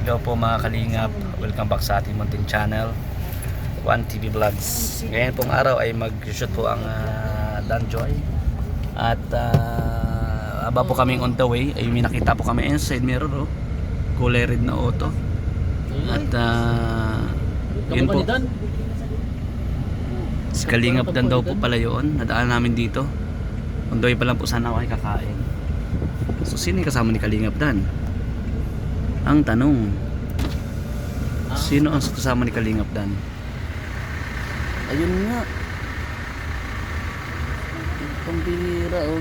Hello po mga kalingap, welcome back sa ating munting channel, One TV Vlogs. Ngayon pong araw ay mag-shoot po ang Danjoy. At aba po kaming on the way. Ay may nakita po kami inside mirror, kulay red na auto. At yun po, si Kalingap Dan daw po pala yun. Nadaan namin dito. On the way pa lang po sana ako ay kakain. So sino yung kasama ni Kalingap Dan? Ang tanong, sino ang kasama ni Kalingap Dan? Ayun nga, pambihira oh.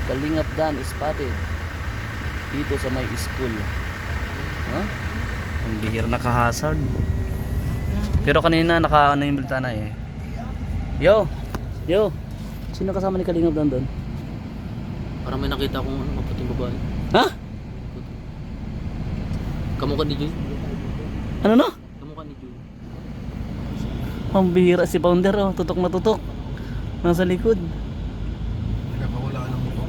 Kalingap Dan is spotted dito sa may school. Huh? Pambihira, nakahasard. Pero kanina naka-ano yung biltana eh. Yo! Sino kasama ni Kalingap Dan doon? Parang may nakita akong maputing babae. Ha? Kamukha ni Joy. Ano no? Kamukha ni Joy. Pambihira si Pounder oh, tutok na tutok. Nasa likod. Nakawala ka ng mukha.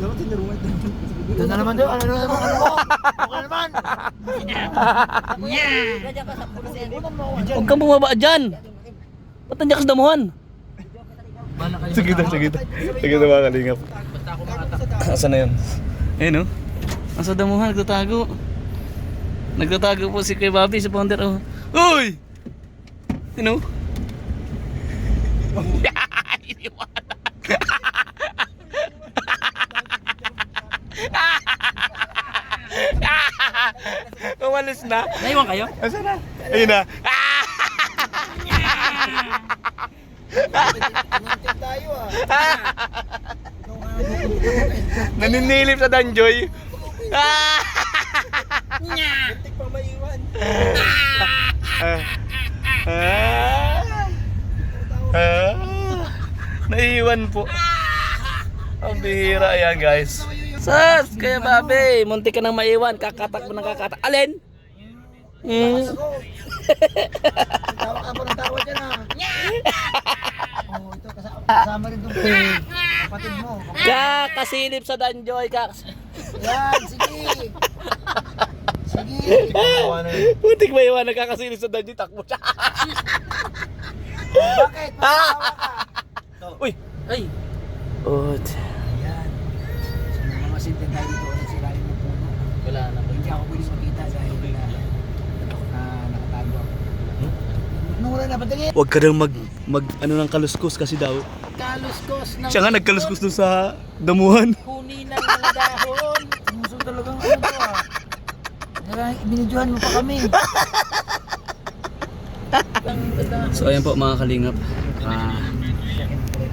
Dapat tinuruan doon. Doon na naman doon. Ano mo? Okay naman. Huwag kang bumaba dyan. Ba't nandiyan ka sa damuhan? Sige daw mga Kalingap. Basta ako makatak. Asa na yun? Ayun oh. Nasa damuhan, nagtatago po si Kuya Bobby, si Pounder oh. Uy! Sino? Umalis na. Naiwan kayo? Asa na? Ayun na. Tayo ah. Naninilip sa Danjoy. Muntik pa maiwan. Naiwan po. Ang bihira yan guys. Sas, Kuya Bobby, muntik ka nang maiwan. Kakatak mo ng kakatak. Alin? Tawa ka po ng tawa dyan ah. Oh, ito kasama rin itong kapatid mo. Kakasilip sa Danjoy. Yan, sige. Sige. Muntik maiwan, nagkakasilip sa Danjoy. Takbo siya. Bakit? Matawa ka. Uy! Ay! Ot. Yan. So, mga sintin tayo dito ulit si Kalim ng puno. Wala na. Hindi ako pwede makita dahil nakatago ako. Nung wala na, patingin. Huwag ka nang ano ng kaluskos kasi daw. Kaluskos ng... Siya nga nagkaluskos doon sa damuhan. Kunin ng mga dahon. Muso talagang ano to ah. Binidyohan mo pa kami. So ayan po mga Kalingap.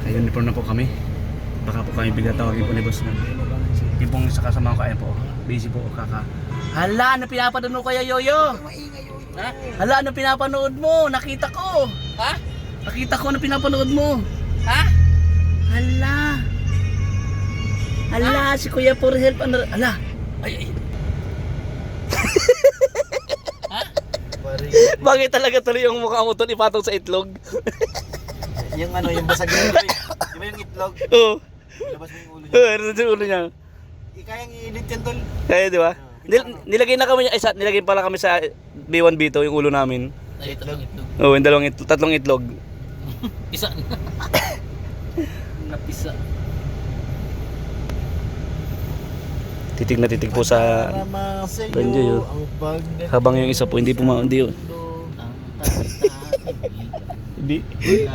Uniform na po kami. Baka po kami bigla tawagin po ni boss na. Yung pong isa kasama ko ayan po. Busy po kaka. Hala, ano pinapanood mo kaya Yoyo? Ha? Hala, ano pinapanood mo? Nakita ko. Ha? Nakita ko ano pinapanood mo. Ha? Hala. Hala, si Kuya for help. Ano? Hala. Ay. Bagay talaga tuloy yung mukha mo doon ipatong sa itlog. Yung ano, yung basag na di ba yung itlog? Oo. Labas mo yung ulo niya. Ano sa ulo niya? Kayang i-edit yan tol. Kaya di ba? Nilagay na kami, nilagay pala kami sa B1 B2 yung ulo namin. Ay, itlog. Oo, yung tatlong itlog. Isa. Napisa. Titig na titig po sa Danjoy, oh. Habang yung isa po hindi pumaundi yun.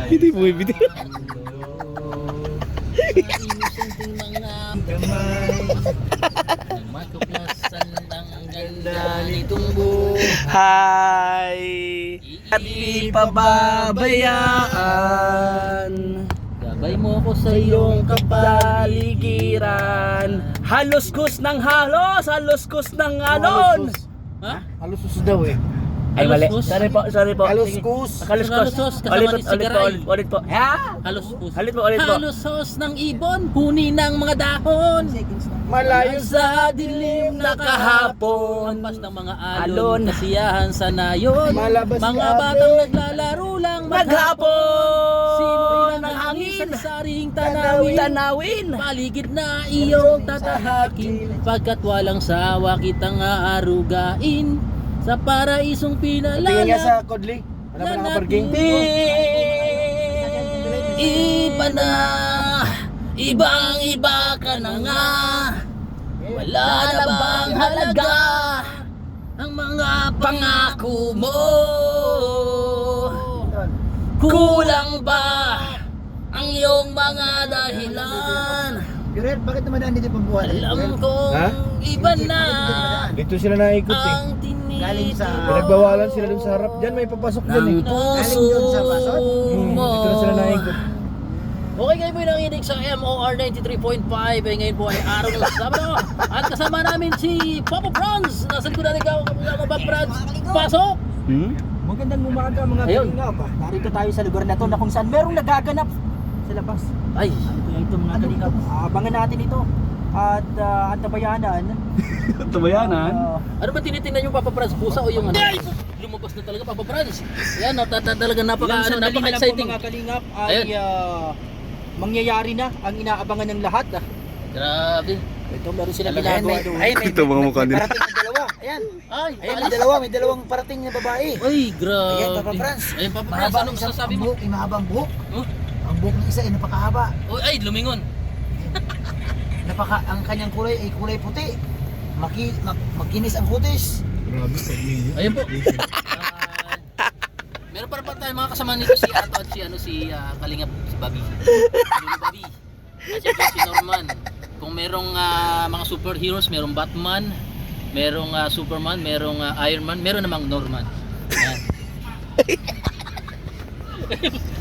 Hindi po ibig. Hi! At di pababayaan. Gabay mo ako sa iyong Kapaligiran. Halos kus ng halos, halos kus ng alon. Ha? Halos uso daw eh. Ay, mali. Kaluskos. Sorry po. Kaluskos. Kaluskos, kasama Ulit ni Sigaray. ulit po. Ha? Halos-hus. Ulit po. Halos-hus ng ibon, huni ng mga dahon. Malayo Sa dilim na kahapon. Pampas ng mga alon, Alon. kasiyahan sa nayon. Malabas si Mga Ate. batang naglalaro lang Maghapon. Simoy ng ng hangin. hangin sa saring tanawin. Tanawin. Paligid na iyong tatahakin. Pagkat walang sawa kitang aarugain. Sa paraisong Tingin nga pinalala. sa Kodli. Wala ba nakaparking? Iba na, ibang iba ka na nga. Wala na bang halaga ang mga pangako mo? Kulang ba ang iyong mga dahilan? Red, bakit naman daan dito pambuhan? Alam kong Ha? iba na Dito sila naikot eh. ang Galing sa- tinitibok Pinagbawalan sila dun sa harap. Diyan may papasok dyan eh. ng puso Galing dun sa pasok? mo. Dito na sila naikot. Okay, kayo po yung nanginig sa MOR 93.5. Eh, ngayon po ay araw ng Sabado. At kasama namin si Papa Franz. Nasa likod natin ka, Papa Franz. Pasok! Magandang umaga mga Ayun. kalingap. Narito tayo sa lugar na to na kung saan merong nagaganap sa labas. Ay, Kaya ito mga kalingap, abangan natin ito. At antabayanan. Tumayanan. ano ba tinitingnan yung Papa Franz? Pusa o yung ano? Lumabas na talaga Papa Franz. Ayan, talaga napaka-exciting. Mga kalingap Ayun. ay mangyayari na ang inaabangan ng lahat. Grabe. Ito meron silang ginagawa doon. Ito mga mukha nila. Parating na dalawa. Ayan. Ay, Ayan, alis. may dalawang parating na babae. Ay, grabe. Ayan, Papa Franz. Ayun, Papa Franz, anong isang masasabi mo? buhok, mahabang buhok. Huh? Ang buhok ng isa ay napakahaba. Uy, ay, lumingon. Ang kanyang kulay ay kulay puti. Makinis ang kutis. Ayun po. Meron pa tayong mga kasama nito si Ato at si Kalingap, si Bobby. Si Bobby. At siyempre si Norman. Kung merong mga superheroes, merong Batman, merong Superman, merong Iron Man, meron namang Norman. Ayan.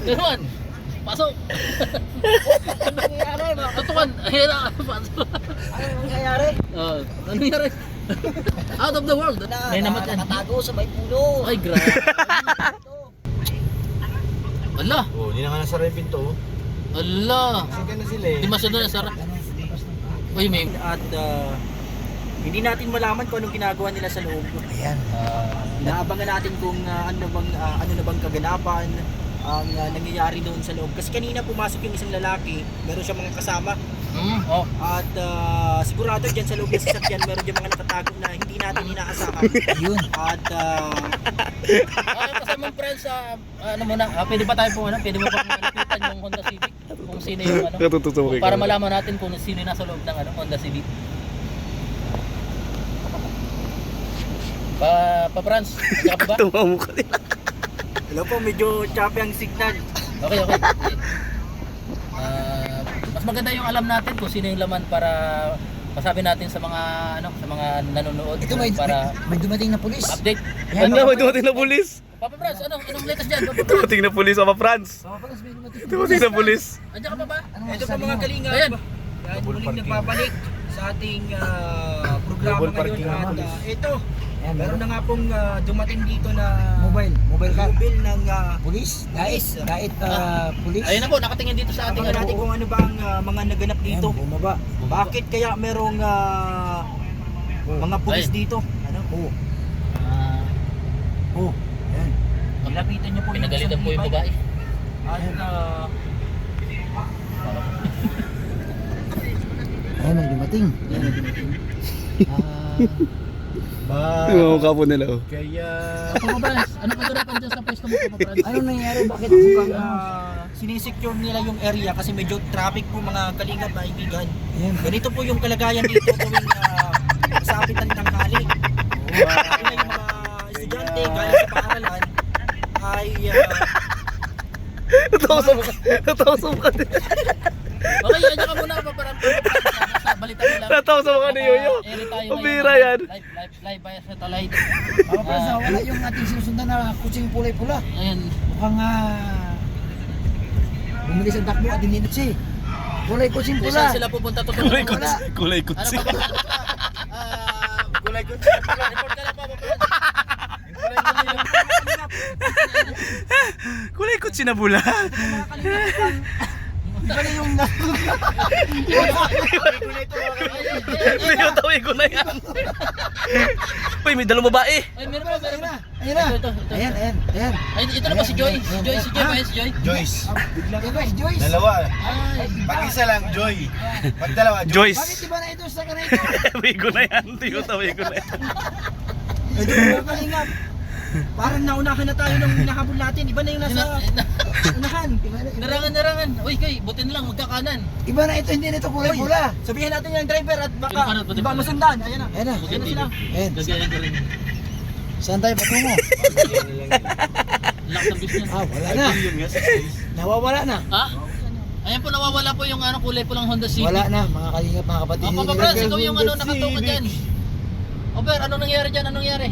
Norman, pasok! Ano nangyayari? Tutukan! Hira! Pasok! Ano nangyayari? Ano nangyari? Out of the world! May namatay. Nakatago sa may puno. Ay, grabe! Ala! Oh, hindi na nga nasara yung pinto. Ala! Sige na sila eh. Di masyado na Sarah. Uy, may... At hindi natin malaman kung anong ginagawa nila sa loob. Ayan. Inaabangan natin kung ano na bang kaganapan ang nangyayari doon sa loob. Kasi kanina pumasok yung isang lalaki, meron siyang mga kasama. Oh. At sigurado dyan sa loob ng sasakyan meron dyan mga nakatago na hindi natin inaasahan. Yun. At Ay, kasama friends, ano muna, pwede pa tayo po, pwede mo pa lapitan yung Honda Civic, kung sino yung ano, para malaman natin kung sino yung nasa loob ng Honda Civic. Pa Franz, nandiyan ka pa ba? Tumamukha nila. hello po, medyo choppy ang signal. Okay. Mas maganda yung alam natin kung sino yung laman para masabi natin sa mga nanonood para dumating na pulis. update. Ano na, may dumating na pulis. Papa Franz, anong latest dyan? Papa Franz? Dumating na pulis, Papa Franz. Dumating na pulis. Andiyan ka pa ba? Ito po mga kalingap. Ayan. Yan, muling nagbabalik sa ating programa ngayon. At ito, meron na nga pong dumating dito na mobile ng pulis. Pulis. Ayun na po, nakatingin dito sa ating Tingnan natin kung ano ba ang mga naganap dito. Bakit kaya merong mga pulis Ay. dito? Ano? Yan. Nilapitan niyo po yung Pinagalitan isang po yung e-bike. babae. At ay, may dumating. Tumamukha po nila. Kaya Papa Franz, ano pagkarapan dyan sa pwesto mo, Papa Franz? ano nangyari? Bakit mukhang sinisecure nila yung area kasi medyo traffic po mga kalingap na kaibigan. Ganito po yung kalagayan dito tuwing masapit ng tanghali. Yung mga estudyante galing sa paaralan ay Natawa sa mukha nila. Okay, andiyan ka muna, Papa Franz. Nasa balita nila. Natawa sa mukha ni Yoyo. Ang bira yan. Live by satellite. wala yung ating sinusundan na kutsing kulay pula. Ayan. Mukhang bumili sa takbo at dininot siya. Kulay kutsing Kung pula. saan sila pupunta to? Kulay Ano kutsi. pa ba? Kulay kutsing pula. Report ka lang, Papa Franz. Kulay ko sinabula. Mga kalingap, iba na yung Pinutawin ko na yan. Uy, may dalawang babae. Ay, meron pa, meron pa. Ayan na. Ito. Ayan. Ay, ito na ba si Joy? Si Joy ba yan, si Joy? Joyce. Ito is Joyce. Dalawa. Ay, Pag isa lang, Joy. Pag dalawa, Joy. bakit Joyce. iba na ito sa kanay ito? Wigo na yan. Pinutawin ko na yan. Ito mga kalingap. Parang naunahan na tayo ng hinahabol natin. Iba na yung nasa unahan. Narangan. Uy, Koy, buti na lang, magkakanan. Iba na ito, hindi na ito kulay pula. Sabihin natin yung driver at baka Pati iba pala. masundan. Ayan na. Ayan Ayan na sila. Ayan. Gagayan ko rin. Saan tayo patungo? Lakas ng business. Wala na. Nawawala na. Ha? Ayan po, nawawala po yung kulay po lang Honda Civic. Wala na, mga kalingap, mga kapatid. Papa Franz, ikaw yung nakatuka dyan. Ober, anong nangyari dyan? Anong nangyari?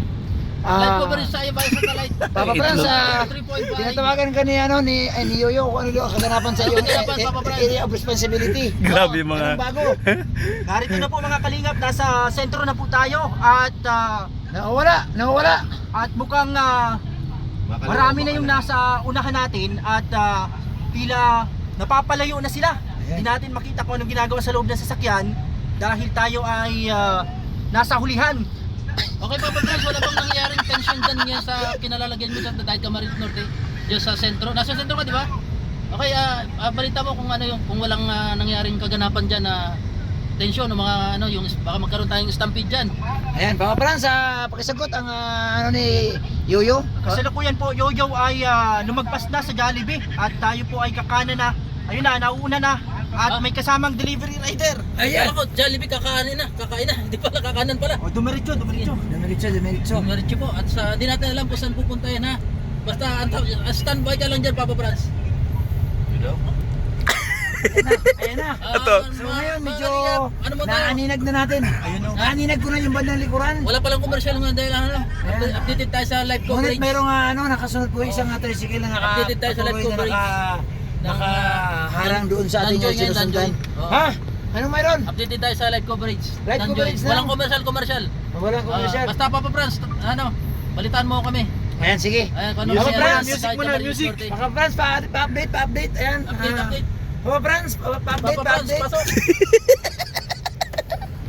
Light coverage sa iyo ba sa satellite? Papa Franz, 3.5. tinatawagan ka ni ni Yoyo kung ano yung kaganapan sa iyo. Kaganapan, Papa Franz. Area of responsibility. Grabe yung mga... Anong bago? Narito na po mga kalingap, nasa sentro na po tayo at nawawala. At mukhang marami na yung nasa unahan natin at tila napapalayo na sila. Hindi natin makita kung anong ginagawa sa loob ng sasakyan dahil tayo ay nasa hulihan. Okay, Papa Franz, wala bang nangyaring tension dyan sa kinalalagyan mo sa dahil Camarines Norte? Diyan sa sentro. Nasa sentro ka, di ba? Okay, balita mo kung ano yung kung walang nangyaring kaganapan diyan na tension o mga yung baka magkaroon tayong stampede diyan. Ayan, Papa Franz, pakisagot ang ni Yoyo. Kasalukuyan po, Yoyo ay lumagpas na sa Jollibee at tayo po ay kakana na. Ayun na, nauuna na at may kasamang delivery rider. Ayan. Ako, Jollibee kakain na. Hindi pala kakanan pala. O, dumiretso. Dumiretso po. At di natin alam kung saan pupunta yan ha. Basta standby ka lang dyan, Papa Franz. Ayan na. Ito. So ngayon, medyo ano mo tayo? naaninag na natin. Naaninag ko na yung bandang likuran. Wala palang komersyal nga dahil updated tayo sa live Ngunit coverage. mayroong nakasunod po isang tricycle na Updated tayo sa live coverage. nakaharang doon sa ating Danjoy ngayon, sinusundan. Danjoy. Oo. Ha? Anong mayroon? Updated tayo sa live coverage. Live Danjoy. coverage na? Walang commercial. Walang commercial. Basta Papa Franz, balitaan mo kami. Ayan, sige. Ayan, kung ano Papa mangyari Franz, sa music dahil muna, Camarines music. Norte. Papa Franz, pa-update. Ayan. Update. Papa Franz, pa-update. Papa Franz, pasok.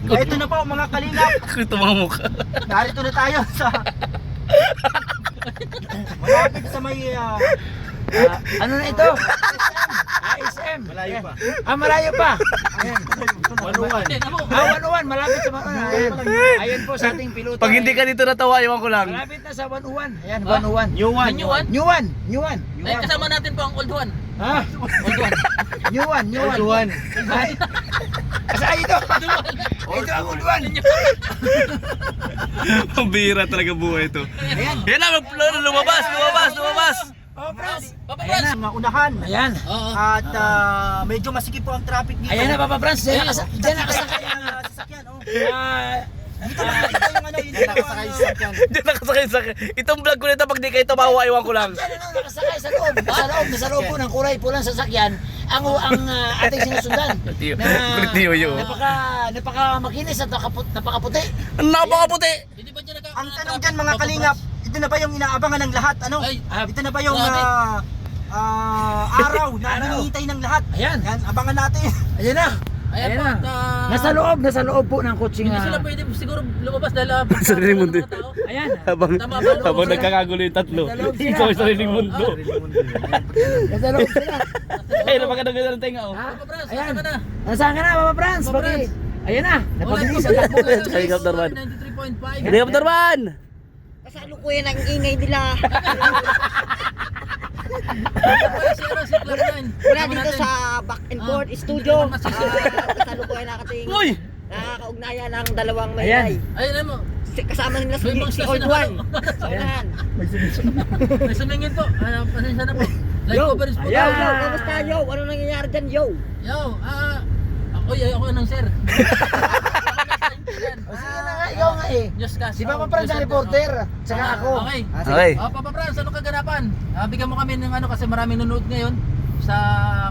Ito na po mga kalingap. Ito mga mukha. Narito na tayo sa malapit sa may ano na ito? ASM. Malayo pa. Malayo pa. Ayan. Wanuan. Wanuan, malapit sa Wanuan. Ayun po sa ating piloto. Pag hindi ka dito natawa, iwan ko lang. Malapit na sa Wanuan. Ayan, Wanuan. New one. New one? New one. Ay, kasama natin po ang old one. Ha? Old one. New one. Ay. Asa ito? Ito ang old one. Ang bihira talaga buhay ito. Ayan. Yan na, lumabas. Oh, Franz. Papa Ayan Franz. na, mga unahan. Ayan. Oo. At medyo masikip po ang traffic dito. Ayan na, Papa Franz. Diyan Diyan nakasakay ang sasakyan. Oh. Dito nakikita yung Nakasakay sa sakyan. Diyan nakasakay sa... Itong vlog ko nito, pag di kayo tabawa, iwan ko lang. nakasakay sa loob. Sa loob po ng kulay pulang sasakyan ang ating sinusundan. Kulit ni Yoyo. Napaka-makinis at napakaputi. Ang napakaputi! Hindi ba dyan Ang tanong dyan mga kalingap, ito na ba yung inaabangan ng lahat? Ano? Ay, Ito na ba yung grabe. araw na hinihintay ng lahat? Ayan. Yan, abangan natin. Ayan na. Ayan po. Ayan at, Nasa loob po ng kutsing. Hindi sila pwede siguro lumabas dahil Sariling mundo. Ayan. Habang nagkakagulo yung tatlo. Ikaw ay sariling mundo. Nasa loob sila. Ay, napakaganda ng tenga, oh. Papa Franz, Ayan. saan ka na? Nasaan ka na, Papa Franz? Papa Franz. Ayan na. Napaginis ang takbo. Helicopter man. 93.5. Helicopter man! Kasalukuyan ang ingay nila. Si Clark 9. Wala dito sa back and forth studio. Kasalukuyan nakating Uy! nakakaugnayan ang dalawang Ayan. may Ayun mo. kasama nila May mga si station Old na One. Sa unahan. May sumingin po. Pasensya na po. Live Yo, coverage po. yo, yo, kamusta yo? Ano nangyayari dyan yo? Yo, ako nang sir. Sige na nga, ikaw nga eh. Just cast. Si Papa Franz ang reporter. Saka ako. Okay. Okay. Papa Franz, ano kaganapan? Bigyan mo kami ng kasi maraming nanonood ngayon sa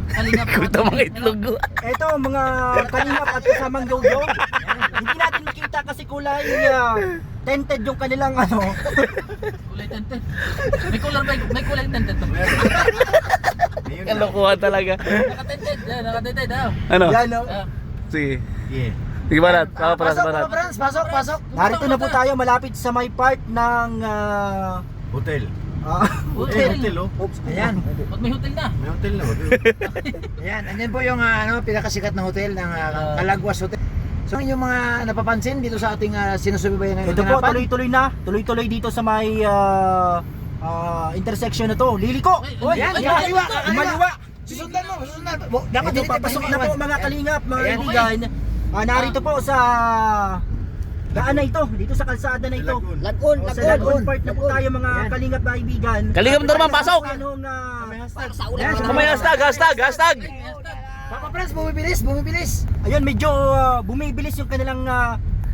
Kalingap. Kuta mga itlog ko. Ito mga kalingap at kasamang Yoyo. Hindi natin makita kasi kulay tinted yung kanilang ano. Kulay tinted. May kulay tinted to. Kalokohan talaga. Naka-tinted. Yan, naka-tinted. Ano? Yan, no? Sige. Yeah. Sige, Barat. Papa Frans, Pasok Barat. mga friends, pasok. Narito na po tayo malapit sa may part ng Hotel. Hotel. oh. oops, Ayan. Ba't may hotel na? May hotel na ba? Ayan, andyan po yung pinakasikat na hotel ng Calagwas Hotel. So yung mga napapansin dito sa ating sinusubaybayan ng ito po tuloy-tuloy dito sa may intersection na to. Liliko. Uy, Ayan, ay, maliwa, Maliwa. Susundan mo. Dapat Ito papasok na po mga kalingap, mga Ayan, kaibigan. Narito po sa daan na ito, dito sa kalsada na ito. Lagun, O, sa Lagun part na po tayo mga Ayan. kalingap na kaibigan. Kalingap Norman, pasok! Anong Sa ulan. Kamay hashtag! Papa Frans, bumibilis. ayun, medyo bumibilis yung kanilang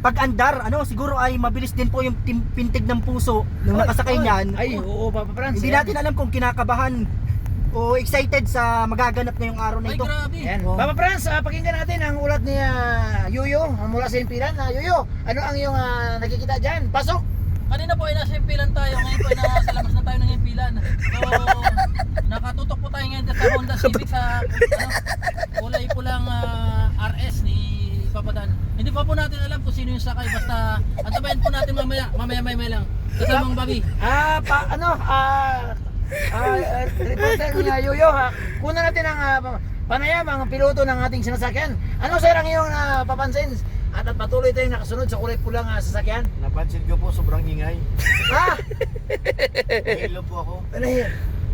pag-andar. Ano, siguro ay mabilis din po yung pintig ng puso nung nakasakay niyan. Ay, oo, Papa Frans. Hindi natin alam kung kinakabahan o excited sa magaganap ngayong araw na Ay, ito. grabe. Ayan. Papa Frans, pakinggan natin ang ulat ni Yuyo mula sa impilan. Yuyo, ano ang iyong nakikita dyan? Pasok! Kanina po ay nasa impilan tayo. Ngayon po ay nasa labas na tayo ng impilan. So, nakatutok po tayo ngayon sa Honda Civic sa kulay pulang RS ni Papadan. Hindi pa po natin alam kung sino yung sakay. Basta antabayan po natin mamaya lang. Kasamang Bobby. Reporter ni Yuyo, kunan natin ang panayam ang piloto ng ating sinasakyan. Ano sir ang iyong papansin? At patuloy tayong nakasunod sa kulay pulang sasakyan. Napansin ko po sobrang ingay. Ha? Nahilo po ako. Ano yun?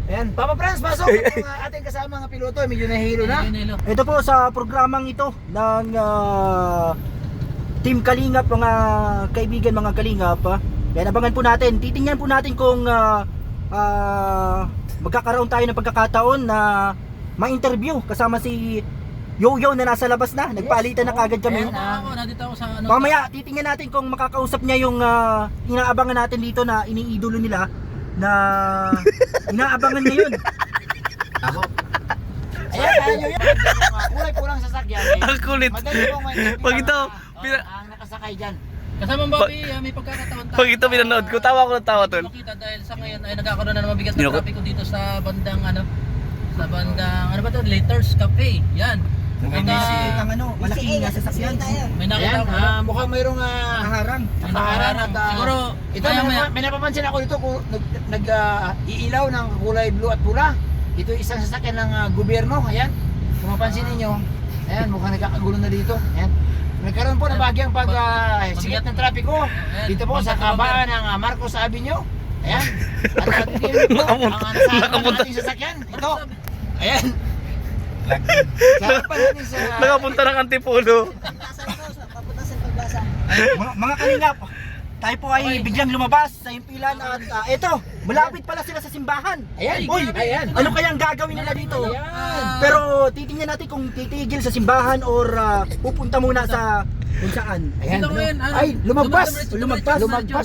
Ayan, Papa Frans, pasok ang ating kasama ng piloto, medyo nahihilo na. Nelo. Ito po sa programang ito ng Team Kalingap, mga kaibigan, mga Kalingap. Kaya abangan po natin, titingnan po natin kung magkakaroon tayo ng pagkakataon na ma-interview kasama si Yoyo na nasa labas na. Nagpalitan na kagad kami. Nandito ako sa ano. Mamaya titingnan natin kung makakausap niya yung inaabangan natin dito na iniidolo nila na inaabangan niya yun. Ako? Ayan, Yuyo, kulay pulang sasakyan. Ang kulit. Madali pong may Pag ito, ang nakasakay dyan. Kasamang Bobby, may pagkakataon tayo. Pag ito pinanood ko, tawa ko ng tawa tol. Makita dahil sa ngayon ay nagkakaroon na ng mabigat na Niloko. trapiko dito sa bandang ano ba to? Laters Cafe. Yan. Ang ano, malaking sasakyan. May nakita Ayan, ko. mukhang mayroong Kaharang. Nakaharang. Siguro, ito maya. may napapansin ako dito kung iilaw ng kulay blue at pula. Ito isang sasakyan ng gobyerno. Ayan. Kung mapansin ninyo, ayan, mukhang nagkakagulo na dito. Ayan. Nagkaroon po ng bagyang sigat ng trapiko dito po sa kabaan ng Marcos Avenue. Ayan. At natin po ang nasaharap ng ating sasakyan. Ito. Ayan. Sa harapan natin sa Nakapunta ng Antipolo. Mga kalingap, tayo po ay biglang lumabas sa impilan at eto, malapit pala sila sa simbahan. Ayan. Uy, Ayan. ano kaya ang gagawin nila dito? Ayan. Pero titingnan natin kung titigil sa simbahan or pupunta muna sa kung saan. Ayan. Dito ko yan, Ay, lumagpas. Lumagpas.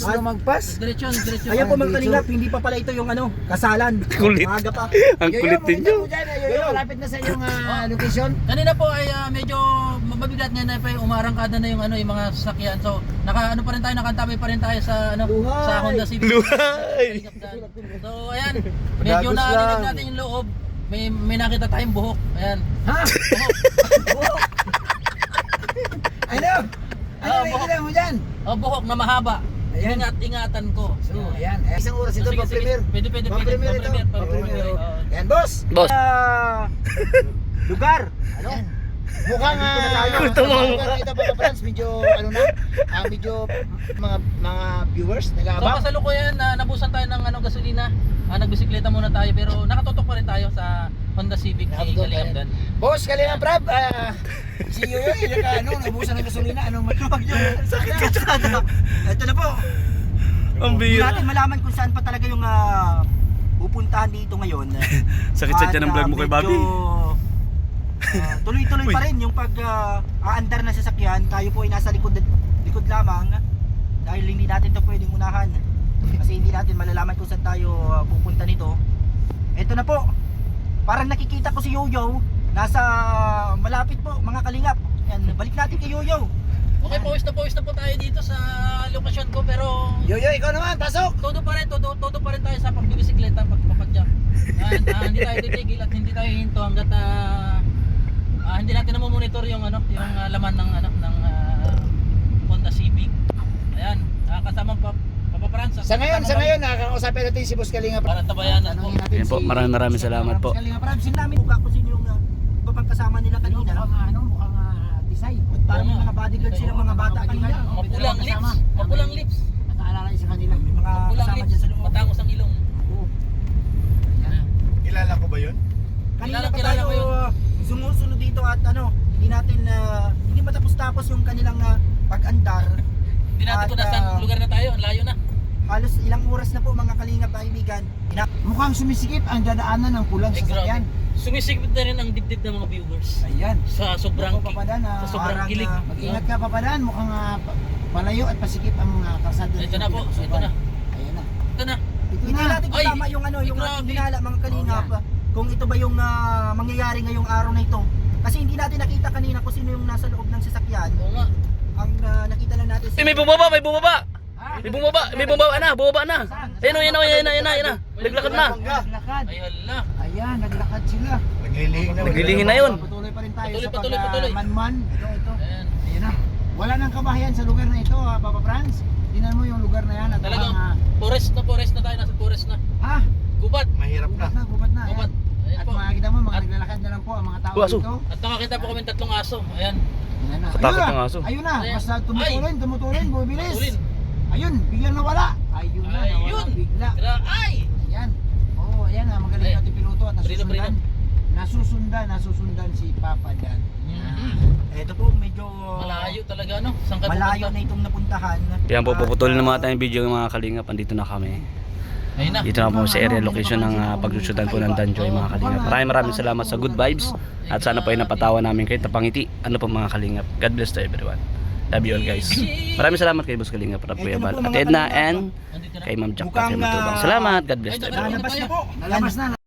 Lumagpas. Diretsyon. Ayan po mga kalingap, hindi pa pala ito yung kasalan. Kulit. Maaga pa. Ang kulit ninyo. Yoyo, malapit na sa iyong location. Kanina po ay medyo mabigat ngayon na pa umarangkada na yung yung mga sasakyan. So, pa rin tayo, nakantabay pa rin tayo sa Luhay. sa Honda Civic. Luhay. So, ayan, medyo Madagos narinig lang. natin yung loob. May nakita tayong buhok. Ayan. Ha? Ano? Ano Ah, nakikita mo dyan? Oh, buhok na mahaba. Ayan. Ingatan ko. So, ayan. Isang oras ito, Sige, sige. pa-premier. Pwede. Pa-premier ito. Pa-premier. Ayan, boss. Boss. Lugar. Ano? Mukhang Ito mga ito pa friends, medyo medyo mga viewers So, nag-aabang. kasalukuyan nabusan tayo ng gasolina. Nagbisikleta muna tayo pero nakatutok pa rin tayo sa Honda Civic ni Nakatutok pa rin. Kalingap Dan. Boss, Kalingap Brad, si Yoyo, nabusan ng gasolina, anong magluwag yung Sakit ka tsada. Ito na po. Ang Hindi bira. natin malaman kung saan pa talaga yung pupuntahan dito ngayon. Sakit sa tiyan ng vlog mo kay Bobby. Tuloy-tuloy Uy. pa rin yung pag-aandar na sasakyan. Tayo po ay nasa likod lamang dahil hindi natin ito pwedeng unahan kasi hindi natin malalaman kung saan tayo pupunta nito. Ito na po, parang nakikita ko si Yoyo nasa malapit po mga kalingap. Yan, balik natin kay Yoyo. Okay, pawis na po tayo dito sa lokasyon ko pero Yoyo, ikaw naman, pasok! todo pa rin tayo sa pagbibisikleta, pagpapadyak. Hindi tayo titigil at hindi tayo hinto hangga't hindi natin na-monitor yung laman ng Honda Civic. Ayan, kasama Papa Franz. Sa ngayon, nakakausapin natin si Boss Kalinga. Para tabayanan po. Tanungin natin Yan po, maraming salamat po. Boss Kalinga Prab, Pansin namin mukha ko sino yung iba pang kasama nila kanina. mukhang tisay. Parang Oo nga. mga bodyguard silang mga bata kanina. Mapulang lips. Nakaalala sa kanila. May mga Mapulang kasama lips. dyan sa loob. Matangos ang ilong. Kilala ko ba yun? Kanina pa Kilala tayo ko yun. sumusunod dito at hindi matapos-tapos yung kanilang pag-andar. Hindi natin kung At, nasaan lugar na tayo, ang layo na. Halos ilang oras na po mga kalingap kaibigan. Mukhang sumisikip ang dadaanan ng pulang Ay, sasakyan. grabe. Sumisikip na rin ang dibdib ng mga viewers. Ayan. Sa sobrang Ako, Papadan, sa sobrang parang, kilig. Mag-ingat ka, Papadan. Mukhang palayo at pasikip ang kalsada. Ito na po, ito na. Ayan na. Ito na. Ito Hindi na. natin Ay, kasama yung yung grabe. ating hinala mga kalingap. Oh, Kung ito ba yung mangyayari ngayong araw na ito. Kasi hindi natin nakita kanina kung sino yung nasa loob ng sasakyan. Oo nga. Ang nakita lang natin May bumaba! May bumaba! Bumaba na! Ayun na! Naglakad na! Naglakad. Ay hala. Ayan, naglakad sila. Naglilingin na yun. Patuloy pa rin tayo Patuloy, sa patuloy. pagmanman. Ito. Ayan. Ayan na. Wala nang kabahayan sa lugar na ito, Papa Franz. Tingnan mo yung lugar na yan at Talagang mukhang, forest na tayo, nasa forest na. Gubat. Mahirap na. gubat na. Ayan. Gubat. Ayan At po. makikita mo, mga naglalakad na lang po ang mga tao Aso. dito. At nakakita po kami 3 aso. Ayan. Ayan na. Katakot Ayun ng na. aso. Ayun na. Ayan. Basta tumutulin, bumibilis. Tulin. Ayun, biglang nawala. Ayun na, nawala Ayun. bigla. Ay! Ayan. Oo, ayan na, magaling Ayan. natin piloto at Prino. nasusundan si Papa Dan. Ito po medyo Malayo talaga no? Saan ka malayo pupunta? na itong napuntahan. Yan po, At, puputulin na mga tayong video ng mga kalingap. Andito na kami. Ayun na. Dito na po sa area location ng pagsusutan po ng Danjoy mga kalingap. Maraming salamat sa good vibes. At sana po ay napatawa namin kayo, napangiti. Ano po mga kalingap. God bless to everyone. Love you all guys. Maraming salamat kay Boss Kalingap, Kuya Bal, at Edna and Andito na. kay Ma'am Jack Mukhang, Matubang. Salamat. God bless to Ay, everyone. Lalabas na po. Nalabas na.